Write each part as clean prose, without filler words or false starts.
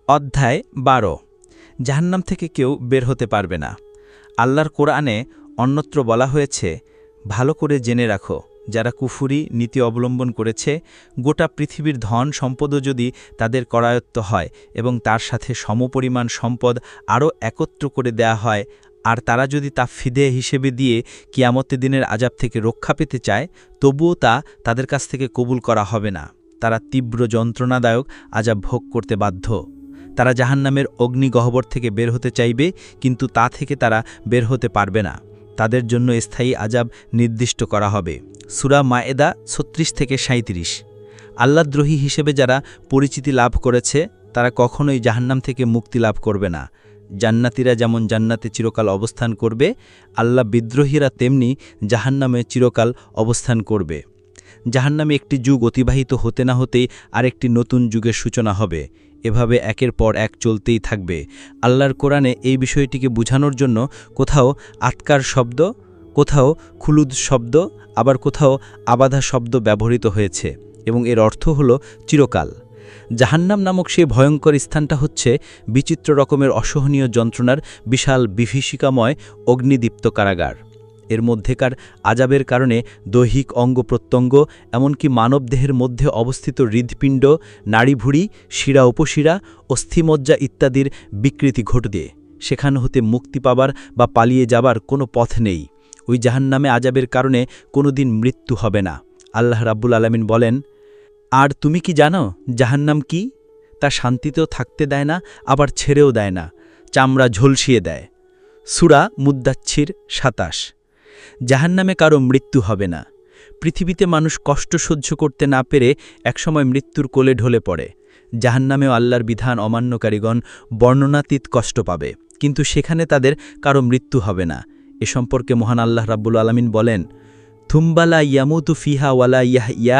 অধ্যায় ১২ জাহান্নাম থেকে কেউ বের হতে পারবে না। আল্লাহর কোরআনে অন্যত্র বলা হয়েছে, ভালো করে জেনে রাখো, যারা কুফরি নীতি অবলম্বন করেছে, গোটা পৃথিবীর ধন সম্পদও যদি তাদের করায়ত্ত হয় এবং তার সাথে সমপরিমাণ সম্পদ আরও একত্র করে দেয়া হয়, আর তারা যদি তা ফিদে হিসেবে দিয়ে কিয়ামতের দিনের আযাব থেকে রক্ষা পেতে চায়, তবুও তা তাদের কাছ থেকে কবুল করা হবে না। তারা তীব্র যন্ত্রণাদায়ক আযাব ভোগ করতে বাধ্য। তারা জাহান্নামের অগ্নিগহ্বর থেকে বের হতে চাইবে, কিন্তু তা থেকে তারা বের হতে পারবে না। তাদের জন্য স্থায়ী আযাব নির্দিষ্ট করা হবে। সূরা মায়েদা ৩৬-৩৭। আল্লাহদ্রোহী হিসেবে যারা পরিচিতি লাভ করেছে, তারা কখনোই জাহান্নাম থেকে মুক্তি লাভ করবে না। জান্নাতীরা যেমন জান্নাতে চিরকাল অবস্থান করবে, আল্লাহ বিদ্রোহীরা তেমনি জাহান্নামে চিরকাল অবস্থান করবে। জাহান্নামে একটি যুগ অতিবাহিত হতে না হতেই আরেকটি নতুন যুগের সূচনা হবে। এভাবে একের পর এক চলতেই থাকবে। আল্লাহর কোরআনে এই বিষয়টিকে বোঝানোর জন্য কোথাও আটকার শব্দ, কোথাও খুলুদ শব্দ, আবার কোথাও আবাধা শব্দ ব্যবহৃত হয়েছে, এবং এর অর্থ হল চিরকাল। জাহান্নাম নামক সেই ভয়ঙ্কর স্থানটা হচ্ছে বিচিত্র রকমের অসহনীয় যন্ত্রণার বিশাল বিভীষিকাময় অগ্নিদীপ্ত কারাগার। এর মধ্যেকার আযাবের কারণে দৈহিক অঙ্গ প্রত্যঙ্গ, এমনকি মানবদেহের মধ্যে অবস্থিত হৃৎপিণ্ড, নাড়িভুঁড়ি, শিরা উপশিরা, অস্থিমজ্জা ইত্যাদির বিকৃতি ঘটবে। সেখান হতে মুক্তি পাবার বা পালিয়ে যাবার কোনো পথ নেই। ওই জাহান্নামে আযাবের কারণে কোনোদিন মৃত্যু হবে না। আল্লাহ রাব্বুল আলামিন বলেন, আর তুমি কি জানো জাহান্নাম কি? তা শান্তিতেও থাকতে দেয় না, আবার ছেড়েও দেয় না, চামড়া ঝলসিয়ে দেয়। সূরা মুদ্দাচ্ছির ২৭। জাহান্নামে কারো মৃত্যু হবে না। পৃথিবীতে মানুষ কষ্ট সহ্য করতে না পেরে একসময় মৃত্যুর কোলে ঢলে পড়ে। জাহান্নামেও আল্লাহর বিধান অমান্যকারীগণ বর্ণনাতীত কষ্ট পাবে, কিন্তু সেখানে তাদের কারো মৃত্যু হবে না। এ সম্পর্কে মহান আল্লাহ রাব্বুল আলামিন বলেন, থুম্বালা ইয়ামুতু ফিহা ওয়ালা ইয়াহইয়া,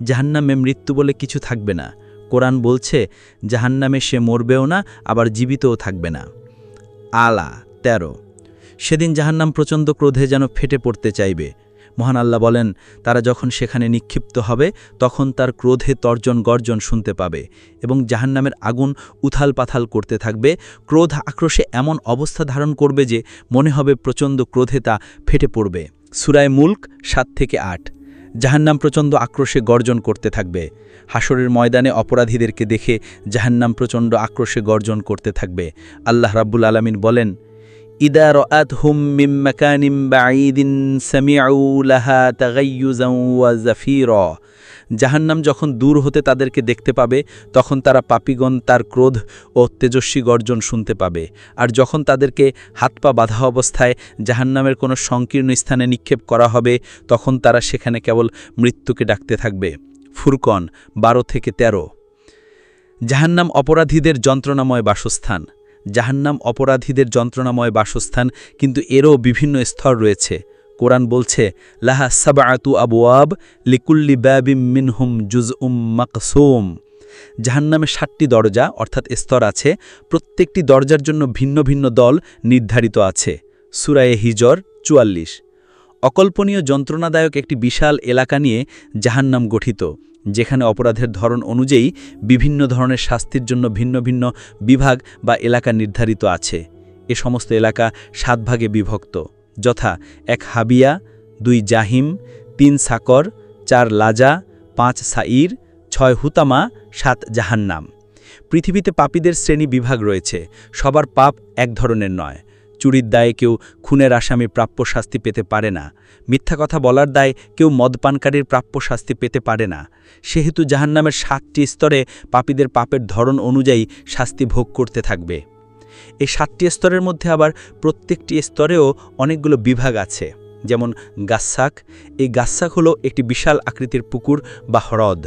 জাহান্নামে মৃত্যু বলে কিছু থাকবে না। কোরআন বলছে, জাহান্নামে সে মরবেও না, আবার জীবিতও থাকবে না। আলা ১৩। সেদিন জাহান্নাম প্রচণ্ড ক্রোধে যেন ফেটে পড়তে চাইবে। মহান আল্লাহ বলেন, তারা যখন সেখানে নিক্ষিপ্ত হবে, তখন তার ক্রোধে তর্জন গর্জন শুনতে পাবে, এবং জাহান্নামের আগুন উথাল পাথাল করতে থাকবে। ক্রোধ আক্রোশে এমন অবস্থা ধারণ করবে যে মনে হবে প্রচণ্ড ক্রোধে তা ফেটে পড়বে। সূরা মুলক ৭-৮। জাহান্নাম প্রচণ্ড আক্রোশে গর্জন করতে থাকবে। হাসরের ময়দানে অপরাধীদেরকে দেখে জাহান্নাম প্রচণ্ড আক্রোশে গর্জন করতে থাকবে। আল্লাহ রাব্বুল আলামিন বলেন, ইদা রাআতহুম মিন মাকানিন বাঈদিন সামিউ লাহা তাগায়্যুযান ওয়া জাফীরা, জাহান্নাম যখন দূর হতে তাদেরকে দেখতে পাবে, তখন তারা পাপীগণ তার ক্রোধ ও তেজস্বী গর্জন শুনতে পাবে। আর যখন তাদেরকে হাত পা বাঁধা অবস্থায় জাহান্নামের কোনো সংকীর্ণ স্থানে নিক্ষেপ করা হবে, তখন তারা সেখানে কেবল মৃত্যুকে ডাকতে থাকবে। ফুরকন ১২-১৩। জাহান্নাম অপরাধীদের যন্ত্রণাময় বাসস্থান। জাহান্নাম অপরাধীদের যন্ত্রণাময় বাসস্থান, কিন্তু এরও বিভিন্ন স্তর রয়েছে। কোরআন বলছে, লাহা সাবআতু আবওয়াব লিকুল্লি বাবিম মিনহুম জুজউম মাকসুম। জাহান্নামে ৭টি দরজা অর্থাৎ স্তর আছে। প্রত্যেকটি দরজার জন্য ভিন্ন ভিন্ন দল নির্ধারিত আছে। সূরা হিজর ৪৪। অকল্পনীয় যন্ত্রণাদায়ক একটি বিশাল এলাকা নিয়ে জাহান্নাম গঠিত, যেখানে অপরাধের ধরন অনুযায়ী বিভিন্ন ধরনের শাস্তির জন্য ভিন্ন ভিন্ন বিভাগ বা এলাকা নির্ধারিত আছে। এ সমস্ত এলাকা ৭ ভাগে বিভক্ত, যথা ১ হাবিয়া, ২ জাহিম, ৩ সাকর, ৪ লাজা, ৫ সাইর, ৬ হুতামা, ৭ জাহান্নাম। পৃথিবীতে পাপীদের শ্রেণী বিভাগ রয়েছে। সবার পাপ এক ধরনের নয়। চুরির দায়ে কেউ খুনের আসামি প্রাপ্য শাস্তি পেতে পারে না। মিথ্যা কথা বলার দায়ে কেউ মদপানকারীর প্রাপ্য শাস্তি পেতে পারে না। সেহেতু জাহান্নামের ৭টি স্তরে পাপীদের পাপের ধরন অনুযায়ী শাস্তি ভোগ করতে থাকবে। এই ৭টি স্তরের মধ্যে আবার প্রত্যেকটি স্তরেও অনেকগুলো বিভাগ আছে, যেমন গাস্সাক। এই গাস্সাক হলো একটি বিশাল আকৃতির পুকুর বা হ্রদ।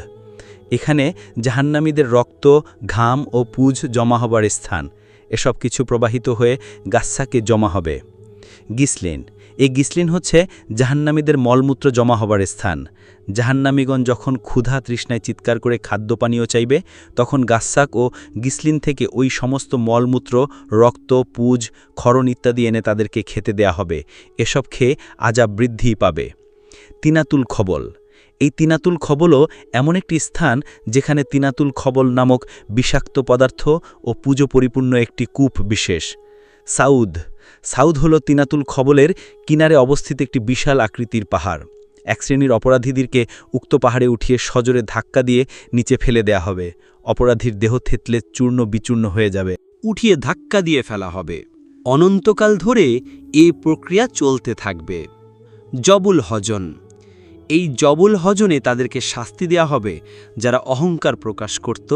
এখানে জাহান্নামীদের রক্ত, ঘাম ও পুজ জমা হবার স্থান। এসব কিছু প্রবাহিত হয়ে গাস্সাকে জমা হবে। গিসলিন, এই গিসলিন হচ্ছে জাহান্নামীদের মলমূত্র জমা হবার স্থান। জাহান্নামীগণ যখন ক্ষুধা তৃষ্ণায় চিৎকার করে খাদ্য পানীয় চাইবে, তখন গাস্সাক ও গিসলিন থেকে ওই সমস্ত মলমূত্র, রক্ত, পুজ, ক্ষরণ ইত্যাদি এনে তাদেরকে খেতে দেয়া হবে। এসব খেয়ে আযাব বৃদ্ধি পাবে। তিনাতুল খবল, এই তিনাতুল খবলও এমন একটি স্থান যেখানে তিনাতুল খবল নামক বিষাক্ত পদার্থ ও পুজো পরিপূর্ণ একটি কূপ বিশেষ। সাউদ হল তিনাতুল খবলের কিনারে অবস্থিত একটি বিশাল আকৃতির পাহাড়। এক শ্রেণীর অপরাধীদেরকে উক্ত পাহাড়ে উঠিয়ে সজোরে ধাক্কা দিয়ে নিচে ফেলে দেয়া হবে। অপরাধীর দেহ থেতলে চূর্ণ বিচূর্ণ হয়ে যাবে। উঠিয়ে ধাক্কা দিয়ে ফেলা হবে। অনন্তকাল ধরে এই প্রক্রিয়া চলতে থাকবে। জবুল হজন। এই জবুল হজনে তাদেরকে শাস্তি দেয়া হবে যারা অহংকার প্রকাশ করত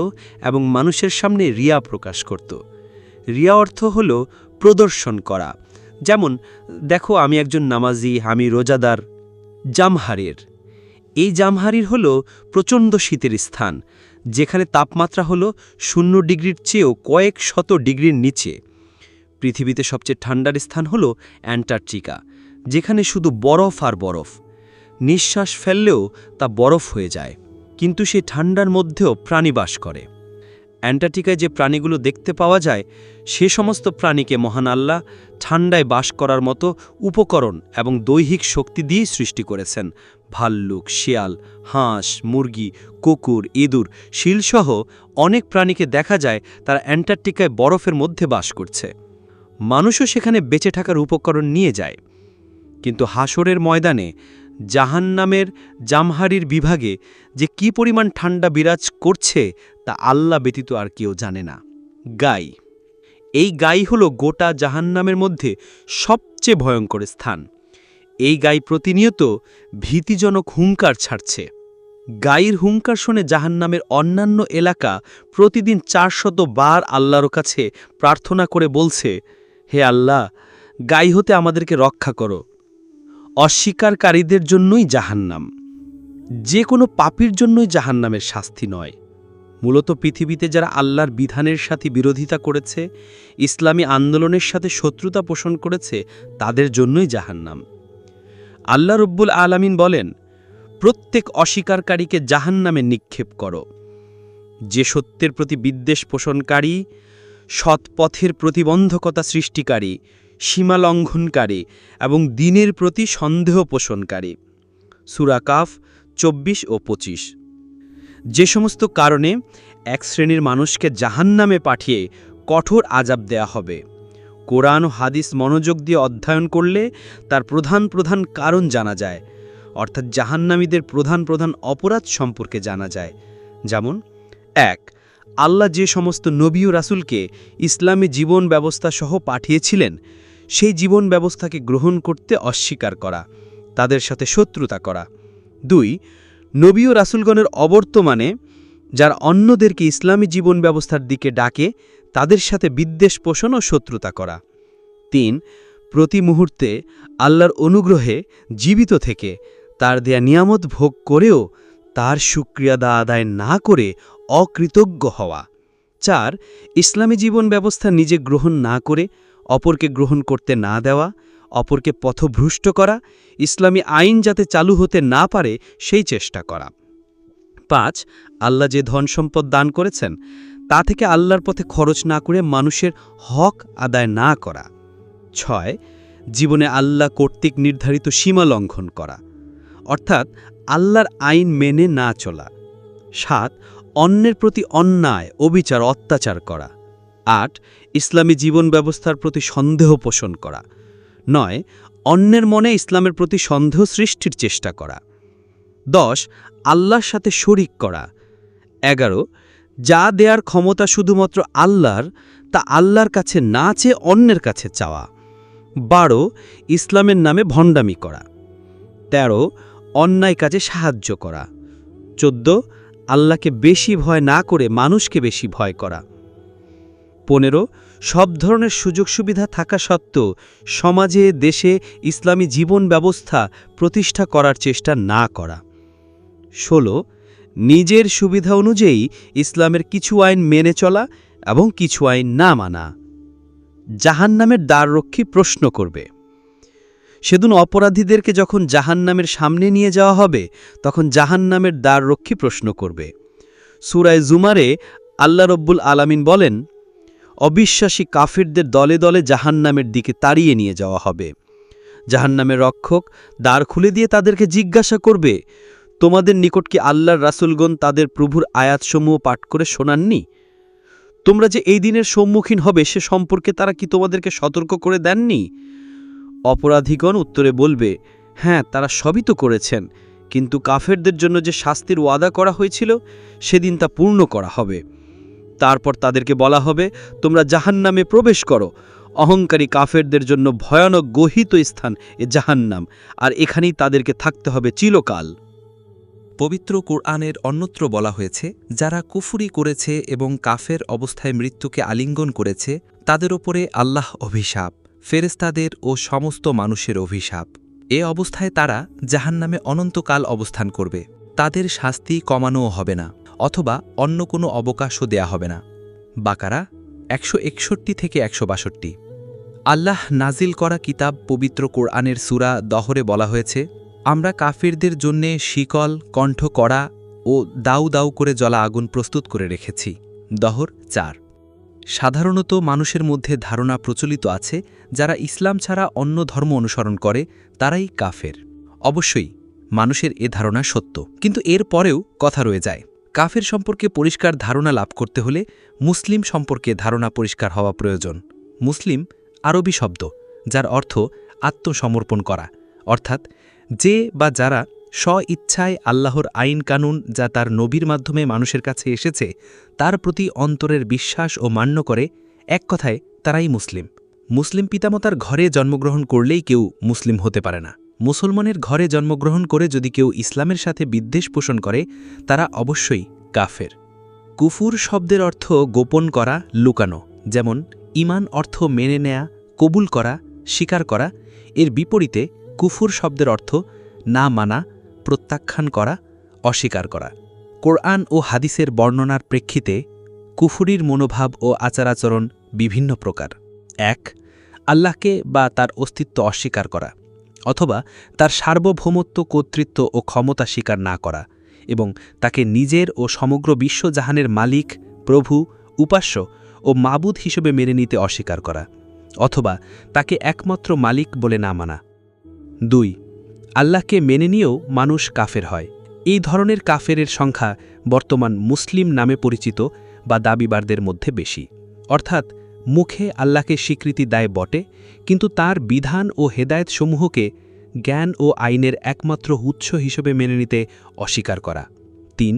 এবং মানুষের সামনে রিয়া প্রকাশ করত। রিয়া অর্থ হল প্রদর্শন করা, যেমন দেখো আমি একজন নামাজি, আমি রোজাদার। জামহারির। এই জামহারির হল প্রচণ্ড শীতের স্থান, যেখানে তাপমাত্রা হল 0 ডিগ্রির চেয়েও কয়েক শত ডিগ্রির নিচে। পৃথিবীতে সবচেয়ে ঠান্ডার স্থান হল অ্যান্টার্কটিকা, যেখানে শুধু বরফ আর বরফ। নিঃশ্বাস ফেললেও তা বরফ হয়ে যায়, কিন্তু সেই ঠান্ডার মধ্যেও প্রাণী বাস করে। অ্যান্টার্কটিকায় যে প্রাণীগুলো দেখতে পাওয়া যায়, সে সমস্ত প্রাণীকে মহান আল্লাহ ঠান্ডায় বাস করার মতো উপকরণ এবং দৈহিক শক্তি দিয়েই সৃষ্টি করেছেন। ভাল্লুক, শিয়াল, হাঁস, মুরগি, কুকুর, ইঁদুর, শিলসহ অনেক প্রাণীকে দেখা যায় তারা অ্যান্টার্কটিকায় বরফের মধ্যে বাস করছে। মানুষও সেখানে বেঁচে থাকার উপকরণ নিয়ে যায়। কিন্তু হাসরের ময়দানে জাহান্নামের জামহারির বিভাগে যে কি পরিমাণ ঠান্ডা বিরাজ করছে তা আল্লাহ ব্যতীত আর কেউ জানে না। গাই। এই গাই হল গোটা জাহান্নামের মধ্যে সবচেয়ে ভয়ঙ্কর স্থান। এই গাই প্রতিনিয়ত ভীতিজনক হুঙ্কার ছাড়ছে। গাইয়ের হুঙ্কার শুনে জাহান্নামের অন্যান্য এলাকা প্রতিদিন 400 বার আল্লাহর কাছে প্রার্থনা করে বলছে, হে আল্লাহ, গাই হতে আমাদেরকে রক্ষা করো। অস্বীকারীদের জন্যই জাহান্নাম, যে কোনো পাপীর জন্যই জাহান্নামের শাস্তি নয়। মূলত পৃথিবীতে যারা আল্লাহর বিধানের সাথে বিরোধিতা করেছে, ইসলামী আন্দোলনের সাথে শত্রুতা পোষণ করেছে, তাদের জন্যই জাহান্নাম। আল্লাহ রব্বুল আলামিন বলেন, প্রত্যেক অস্বীকারীকে জাহান্নামে নিক্ষেপ করো। যে সত্যের প্রতি বিদ্বেষ পোষণকারী, সৎপথের প্রতিবন্ধকতা সৃষ্টিকারী, সীমা লঙ্ঘনকারী এবং দ্বীনের প্রতি সন্দেহ পোষণকারী। সূরা কাফ 24 ও 25। যে সমস্ত কারণে এক শ্রেণীর মানুষকে জাহান্নামে পাঠিয়ে কঠোর আযাব দেয়া হবে, কোরআন ও হাদিস মনোযোগ দিয়ে অধ্যয়ন করলে তার প্রধান প্রধান কারণ জানা যায়, অর্থাৎ জাহান্নামীদের প্রধান প্রধান অপরাধ সম্পর্কে জানা যায়। যেমন 1. আল্লাহ যে সমস্ত নবী ও রাসূলকে ইসলামী জীবন ব্যবস্থা সহ পাঠিয়েছিলেন, সেই জীবন ব্যবস্থাকে গ্রহণ করতে অস্বীকার করা, তাদের সাথে শত্রুতা করা। 2. নবী ও রাসূলগণের অবর্তমানে যারা অন্যদেরকে ইসলামী জীবন ব্যবস্থার দিকে ডাকে, তাদের সাথে বিদ্বেষ পোষণ ও শত্রুতা করা। 3. প্রতি মুহূর্তে আল্লাহর অনুগ্রহে জীবিত থেকে তার দেয়া নিয়ামত ভোগ করেও তার শুকরিয়া আদায় না করে অকৃতজ্ঞ হওয়া। 4. ইসলামী জীবন ব্যবস্থা নিজে গ্রহণ না করে অপরকে গ্রহণ করতে না দেওয়া, অপরকে পথভ্রষ্ট করা, ইসলামী আইন যাতে চালু হতে না পারে সেই চেষ্টা করা। 5. আল্লাহ যে ধন সম্পদ দান করেছেন তা থেকে আল্লাহর পথে খরচ না করে মানুষের হক আদায় না করা। 6. জীবনে আল্লাহ কর্তৃক নির্ধারিত সীমা লঙ্ঘন করা, অর্থাৎ আল্লাহর আইন মেনে না চলা। 7. অন্যের প্রতি অন্যায়, অবিচার, অত্যাচার করা। 8. ইসলামী জীবন ব্যবস্থার প্রতি সন্দেহ পোষণ করা। 9. অন্যের মনে ইসলামের প্রতি সন্দেহ সৃষ্টির চেষ্টা করা। 10. আল্লাহর সাথে শরিক করা। 11. যা দেয়ার ক্ষমতা শুধুমাত্র আল্লাহর, তা আল্লাহর কাছে না চেয়ে অন্যের কাছে চাওয়া। 12. ইসলামের নামে ভণ্ডামি করা। 13. অন্যায় কাজে সাহায্য করা। 14. আল্লাহকে বেশি ভয় না করে মানুষকে বেশি ভয় করা। 15. সব ধরনের সুযোগ সুবিধা থাকা সত্ত্বেও সমাজে দেশে ইসলামী জীবন ব্যবস্থা প্রতিষ্ঠা করার চেষ্টা না করা। 16. নিজের সুবিধা অনুযায়ী ইসলামের কিছু আইন মেনে চলা এবং কিছু আইন না মানা। জাহান্নামের দ্বাররক্ষী প্রশ্ন করবে। সেদিন অপরাধীদেরকে যখন জাহান্নামের সামনে নিয়ে যাওয়া হবে, তখন জাহান্নামের দ্বাররক্ষী প্রশ্ন করবে। সূরা জুমারে আল্লাহ রব্বুল আলামিন বলেন, অবিশ্বাসী কাফিরদের দলে দলে জাহান্নামের দিকে তাড়িয়ে নিয়ে যাওয়া হবে। জাহান্নামের রক্ষক দ্বার খুলে দিয়ে তাদেরকে জিজ্ঞাসা করবে, তোমাদের নিকট কি আল্লাহর রাসূলগণ তাদের প্রভুর আয়াতসমূহ পাঠ করে শোনাননি? তোমরা যে এই দিনের সম্মুখীন হবে সে সম্পর্কে তারা কি তোমাদেরকে সতর্ক করে দেননি? অপরাধীগণ উত্তরে বলবে, হ্যাঁ, তারা সবই তো করেছেন, কিন্তু কাফেরদের জন্য যে শাস্তির ওয়াদা করা হয়েছিল সেদিন তা পূর্ণ করা হবে। তারপর তাদেরকে বলা হবে, তোমরা জাহান্নামে প্রবেশ করো। অহংকারী কাফেরদের জন্য ভয়ানক গহিত স্থান এ জাহান্নাম, আর এখানেই তাদেরকে থাকতে হবে চিরকাল। পবিত্র কোরআনের অন্যত্র বলা হয়েছে, যারা কুফরি করেছে এবং কাফের অবস্থায় মৃত্যুকে আলিঙ্গন করেছে তাদের ওপরে আল্লাহ অভিশাপ, ফেরেশতাদের ও সমস্ত মানুষের অভিশাপ। এ অবস্থায় তারা জাহান্নামে অনন্তকাল অবস্থান করবে। তাদের শাস্তি কমানোও হবে না, অথবা অন্য কোনো অবকাশও দেয়া হবে না। বাকারা 161 থেকে 162। আল্লাহ নাজিল করা কিতাব পবিত্র কোরআনের সূরা দহরে বলা হয়েছে, আমরা কাফিরদের জন্যে শিকল, কণ্ঠ কড়া ও দাউ দাউ করে জ্বলা আগুন প্রস্তুত করে রেখেছি। দহর 4। সাধারণত মানুষের মধ্যে ধারণা প্রচলিত আছে, যারা ইসলাম ছাড়া অন্য ধর্ম অনুসরণ করে তারাই কাফের। অবশ্যই মানুষের এ ধারণা সত্য, কিন্তু এর পরেও কথা রয়ে যায়। কাফের সম্পর্কে পরিষ্কার ধারণা লাভ করতে হলে মুসলিম সম্পর্কে ধারণা পরিষ্কার হওয়া প্রয়োজন। মুসলিম আরবি শব্দ, যার অর্থ আত্মসমর্পণ করা, অর্থাৎ যে বা যারা স্ব-ইচ্ছায় আল্লাহর আইন কানুন যা তার নবীর মাধ্যমে মানুষের কাছে এসেছে তার প্রতি অন্তরের বিশ্বাস ও মান্য করে, এক কথায় তারাই মুসলিম। মুসলিম পিতামাতার ঘরে জন্মগ্রহণ করলেই কেউ মুসলিম হতে পারে না। মুসলমানের ঘরে জন্মগ্রহণ করে যদি কেউ ইসলামের সাথে বিদ্বেষ পোষণ করে তারা অবশ্যই কাফের। কুফুর শব্দের অর্থ গোপন করা, লুকানো, যেমন ঈমান অর্থ মেনে নেয়া, কবুল করা, স্বীকার করা। এর বিপরীতে কুফুর শব্দের অর্থ না মানা, প্রত্যাখ্যান করা, অস্বীকার করা। কোরআন ও হাদিসের বর্ণনার প্রেক্ষিতে কুফুরির মনোভাব ও আচারাচরণ বিভিন্ন প্রকার। 1. আল্লাহকে বা তার অস্তিত্ব অস্বীকার করা, অথবা তার সার্বভৌমত্ব, কর্তৃত্ব ও ক্ষমতা স্বীকার না করা এবং তাকে নিজের ও সমগ্র বিশ্বজাহানের মালিক, প্রভু, উপাস্য ও মাবুদ হিসেবে মেনে নিতে অস্বীকার করা, অথবা তাকে একমাত্র মালিক বলে না মানা। 2. আল্লাহকে মেনে নিয়েও মানুষ কাফের হয়। এই ধরনের কাফেরের সংখ্যা বর্তমান মুসলিম নামে পরিচিত বা দাবিবারদের মধ্যে বেশি, অর্থাৎ মুখে আল্লাহকে স্বীকৃতি দেয় বটে, কিন্তু তার বিধান ও হেদায়েতসমূহকে জ্ঞান ও আইনের একমাত্র উৎস হিসেবে মেনে নিতে অস্বীকার করা। 3.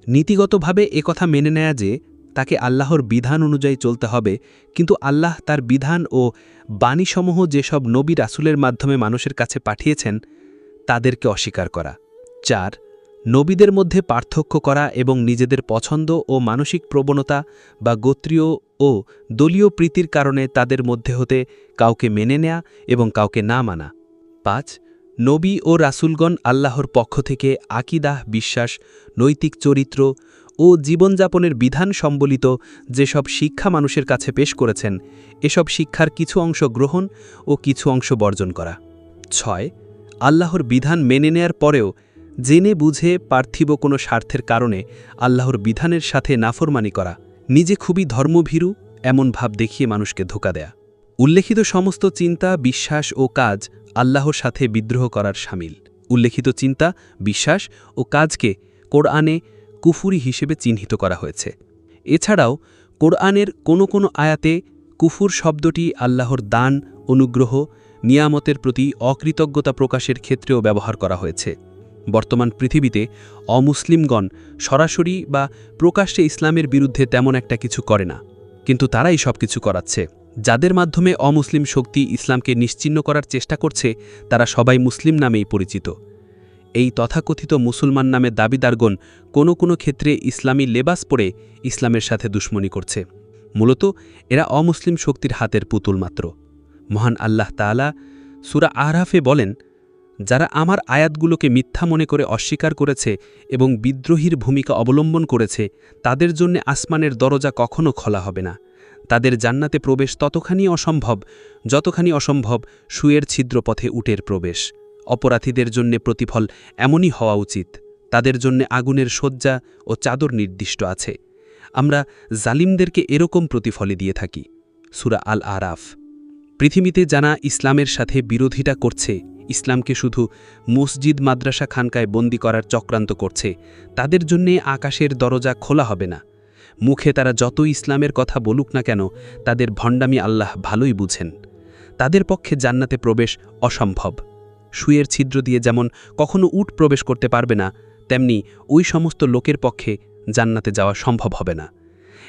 নীতিগতভাবে একথা মেনে নেয়া যে তাকে আল্লাহর বিধান অনুযায়ী চলতে হবে, কিন্তু আল্লাহ তার বিধান ও বাণীসমূহ যেসব নবী রাসূলের মাধ্যমে মানুষের কাছে পাঠিয়েছেন তাদেরকে অস্বীকার করা। 4. নবীদের মধ্যে পার্থক্য করা এবং নিজেদের পছন্দ ও মানসিক প্রবণতা বা গোত্রীয় ও দলীয় প্রীতির কারণে তাদের মধ্যে হতে কাউকে মেনে নেয়া এবং কাউকে না মানা। 5. নবী ও রাসূলগণ আল্লাহর পক্ষ থেকে আকীদাহ, বিশ্বাস, নৈতিক চরিত্র ও জীবনযাপনের বিধান সম্বলিত যেসব শিক্ষা মানুষের কাছে পেশ করেছেন এসব শিক্ষার কিছু অংশ গ্রহণ ও কিছু অংশ বর্জন করা। 6. আল্লাহর বিধান মেনে নেয়ার পরেও জেনে বুঝে পার্থিব কোনো স্বার্থের কারণে আল্লাহর বিধানের সাথে নাফরমানি করা, নিজে খুবই ধর্মভীরু এমন ভাব দেখিয়ে মানুষকে ধোঁকা দেয়া। উল্লেখিত সমস্ত চিন্তা, বিশ্বাস ও কাজ আল্লাহর সাথে বিদ্রোহ করার শামিল। উল্লেখিত চিন্তা, বিশ্বাস ও কাজকে কোরআনে কুফুরি হিসেবে চিহ্নিত করা হয়েছে। এছাড়াও কোরআনের কোনো কোনো আয়াতে কুফুর শব্দটি আল্লাহর দান, অনুগ্রহ, নিয়ামতের প্রতি অকৃতজ্ঞতা প্রকাশের ক্ষেত্রেও ব্যবহার করা হয়েছে। বর্তমান পৃথিবীতে অমুসলিমগণ সরাসরি বা প্রকাশ্যে ইসলামের বিরুদ্ধে তেমন একটা কিছু করে না, কিন্তু তারাই সব কিছু করাচ্ছে। যাদের মাধ্যমে অমুসলিম শক্তি ইসলামকে নিশ্চিহ্ন করার চেষ্টা করছে তারা সবাই মুসলিম নামেই পরিচিত। এই তথাকথিত মুসলমান নামের দাবিদারগণ কোনো কোনো ক্ষেত্রে ইসলামী লেবাস পরে ইসলামের সাথে দুশমনি করছে। মূলত এরা অমুসলিম শক্তির হাতের পুতুল মাত্র। মহান আল্লাহ তাআলা সূরা আরাফে বলেন, যারা আমার আয়াতগুলোকে মিথ্যা মনে করে অস্বীকার করেছে এবং বিদ্রোহীর ভূমিকা অবলম্বন করেছে তাদের জন্য আসমানের দরজা কখনো খোলা হবে না। তাদের জান্নাতে প্রবেশ ততখানি অসম্ভব যতখানি অসম্ভব সুয়ের ছিদ্রপথে উটের প্রবেশ। অপরাধীদের জন্য প্রতিফল এমনই হওয়া উচিত। তাদের জন্য আগুনের শয্যা ও চাদর নির্দিষ্ট আছে। আমরা জালিমদেরকে এরকম প্রতিফলই দিয়ে থাকি। সূরা আল আরাফ। পৃথিবীতে যারা ইসলামের সাথে বিরোধিতা করছে ইসলামকে শুধু মসজিদ মাদ্রাসা খানকায় বন্দি করার চক্রান্ত করছে, তাদের জন্যে আকাশের দরজা খোলা হবে না। মুখে তারা যত ইসলামের কথা বলুক না কেন, তাদের ভণ্ডামি আল্লাহ ভালোই বুঝেন। তাদের পক্ষে জান্নাতে প্রবেশ অসম্ভব। সুয়ের ছিদ্র দিয়ে যেমন কখনো উট প্রবেশ করতে পারবে না, তেমনি ওই সমস্ত লোকের পক্ষে জান্নাতে যাওয়া সম্ভব হবে না।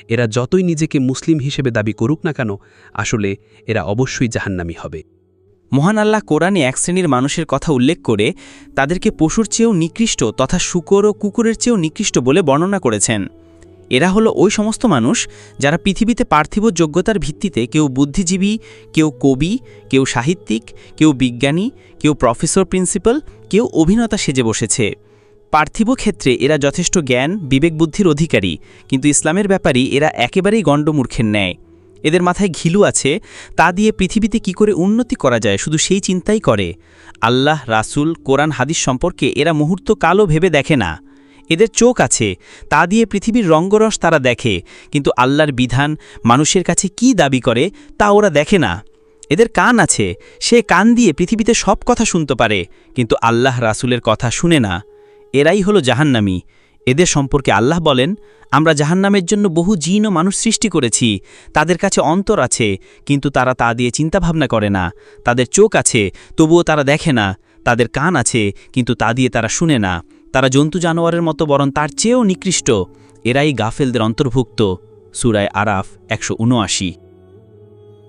এরা যতই নিজেকে মুসলিম হিসেবে দাবি করুক না কেন, আসলে এরা অবশ্যই জাহান্নামী হবে। মহান আল্লাহ কোরআনে এক শ্রেণীর মানুষের কথা উল্লেখ করে তাদেরকে পশুর চেয়েও নিকৃষ্ট তথা শূকর ও কুকুরের চেয়েও নিকৃষ্ট বলে বর্ণনা করেছেন। এরা হলো ওই সমস্ত মানুষ যারা পৃথিবীতে পার্থিব যোগ্যতার ভিত্তিতে কেউ বুদ্ধিজীবী, কেউ কবি, কেউ সাহিত্যিক, কেউ বিজ্ঞানী, কেউ প্রফেসর প্রিন্সিপাল, কেউ অভিনেতা সেজে বসেছে। পার্থিব ক্ষেত্রে এরা যথেষ্ট জ্ঞান বিবেক বুদ্ধির অধিকারী, কিন্তু ইসলামের ব্যাপারে এরা একেবারেই গণ্ডমূর্খের ন্যায়। এদের মাথায় ঘিলু আছে, তা দিয়ে পৃথিবীতে কি করে উন্নতি করা যায় শুধু সেই চিন্তাই করে। আল্লাহ, রাসূল, কোরআন হাদিস সম্পর্কে এরা মুহূর্ত কালও ভেবে দেখে না। এদের চোখ আছে, তা দিয়ে পৃথিবীর রঙ্গরস তারা দেখে, কিন্তু আল্লাহর বিধান মানুষের কাছে কি দাবি করে তা ওরা দেখে না। এদের কান আছে, সে কান দিয়ে পৃথিবীতে সব কথা শুনতে পারে, কিন্তু আল্লাহ রাসূলের কথা শুনে না। এরাই হলো জাহান্নামী। এদের সম্পর্কে আল্লাহ বলেন, আমরা জাহান্নামের জন্য বহু জিন ও মানুষ সৃষ্টি করেছি। তাদের কাছে অন্তর আছে, কিন্তু তারা তা দিয়ে চিন্তাভাবনা করে না। তাদের চোখ আছে, তবুও তারা দেখে না। তাদের কান আছে, কিন্তু তা দিয়ে তারা শুনে না। তারা জন্তু জানোয়ারের মতো, বরং তার চেয়েও নিকৃষ্ট। এরাই গাফেলদের অন্তর্ভুক্ত। সূরা আরাফ 179।